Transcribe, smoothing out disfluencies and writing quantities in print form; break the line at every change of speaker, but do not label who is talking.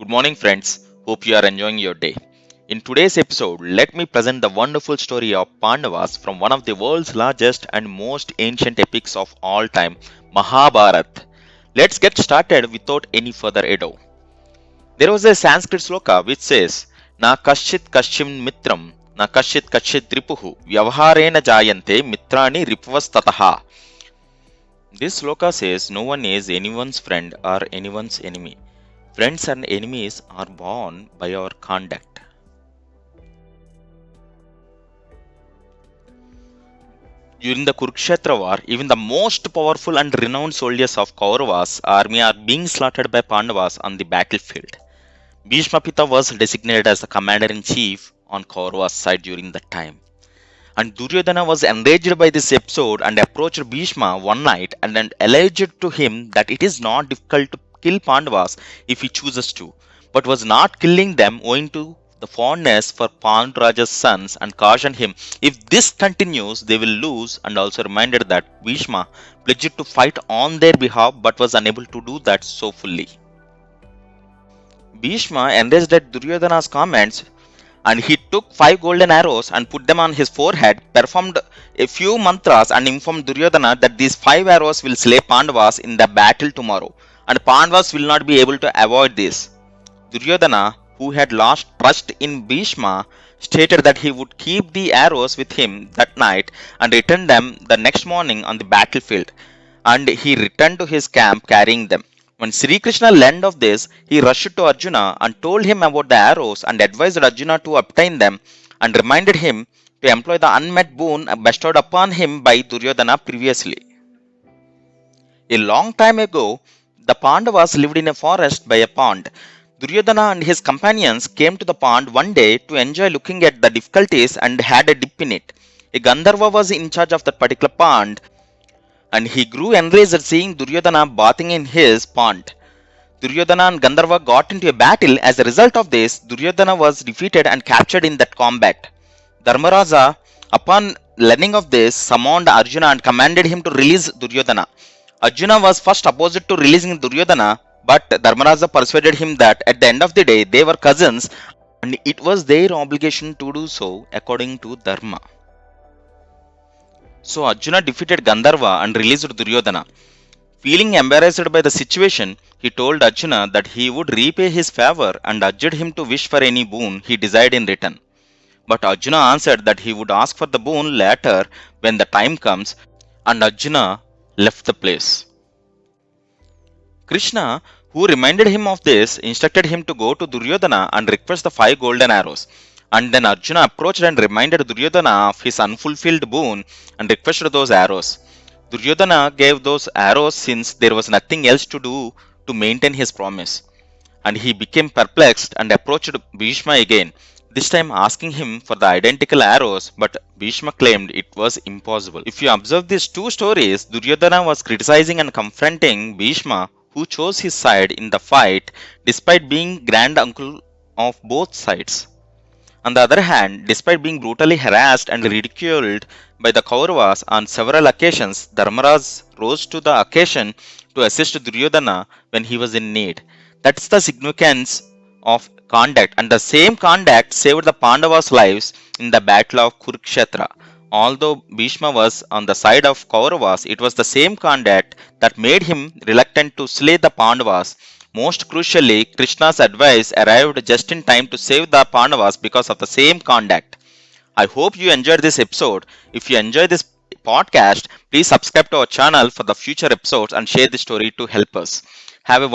Good morning, friends. Hope you are enjoying your day. In today's episode, let me present the wonderful story of Pandavas from one of the world's largest and most ancient epics of all time, Mahabharat. Let's get started without any further ado. There was a Sanskrit sloka which says, Na kashit kashim mitram, na kashit ripuhu, vyavaharena jayante mitrani ripuvas tataha. This sloka says no one is anyone's friend or anyone's enemy. Friends and enemies are born by our conduct. During the Kurukshetra war, even the most powerful and renowned soldiers of Kauravas' army are being slaughtered by Pandavas on the battlefield. Bhishma Pita was designated as the commander-in-chief on Kauravas' side during that time. And Duryodhana was enraged by this episode and approached Bhishma one night and then alleged to him that it is not difficult to kill Pandavas if he chooses to, but was not killing them owing to the fondness for Panduraja's sons and cautioned him if this continues they will lose, and also reminded that Bhishma pledged to fight on their behalf but was unable to do that so fully. Bhishma, enraged at Duryodhana's comments, and he took 5 golden arrows and put them on his forehead, performed a few mantras and informed Duryodhana that these 5 arrows will slay Pandavas in the battle tomorrow, and Pandavas will not be able to avoid this. Duryodhana, who had lost trust in Bhishma, stated that he would keep the arrows with him that night and return them the next morning on the battlefield, and he returned to his camp carrying them. When Sri Krishna learned of this, he rushed to Arjuna and told him about the arrows and advised Arjuna to obtain them and reminded him to employ the unmet boon bestowed upon him by Duryodhana previously. A long time ago, the Pandavas lived in a forest by a pond. Duryodhana and his companions came to the pond one day to enjoy looking at the difficulties and had a dip in it. A Gandharva was in charge of that particular pond, and he grew enraged at seeing Duryodhana bathing in his pond. Duryodhana and Gandharva got into a battle. As a result of this, Duryodhana was defeated and captured in that combat. Dharmaraja, upon learning of this, summoned Arjuna and commanded him to release Duryodhana. Arjuna was first opposed to releasing Duryodhana, but Dharmaraja persuaded him that at the end of the day they were cousins and it was their obligation to do so according to Dharma. So Arjuna defeated Gandharva and released Duryodhana. Feeling embarrassed by the situation, he told Arjuna that he would repay his favor and urged him to wish for any boon he desired in return. But Arjuna answered that he would ask for the boon later when the time comes, and Arjuna left the place. Krishna, who reminded him of this, instructed him to go to Duryodhana and request the 5 golden arrows. And then Arjuna approached and reminded Duryodhana of his unfulfilled boon and requested those arrows. Duryodhana gave those arrows since there was nothing else to do to maintain his promise. And he became perplexed and approached Bhishma again, this time asking him for the identical arrows, but Bhishma claimed it was impossible. If you observe these two stories, Duryodhana was criticizing and confronting Bhishma, who chose his side in the fight despite being grand uncle of both sides. On the other hand, despite being brutally harassed and ridiculed by the Kauravas on several occasions, Dharmaraj rose to the occasion to assist Duryodhana when he was in need. That's the significance of conduct, and the same conduct saved the Pandavas' lives in the battle of Kurukshetra. Although Bhishma was on the side of Kauravas, it was the same conduct that made him reluctant to slay the Pandavas. Most crucially, Krishna's advice arrived just in time to save the Pandavas because of the same conduct. I hope you enjoyed this episode. If you enjoyed this podcast, please subscribe to our channel for the future episodes and share the story to help us. Have a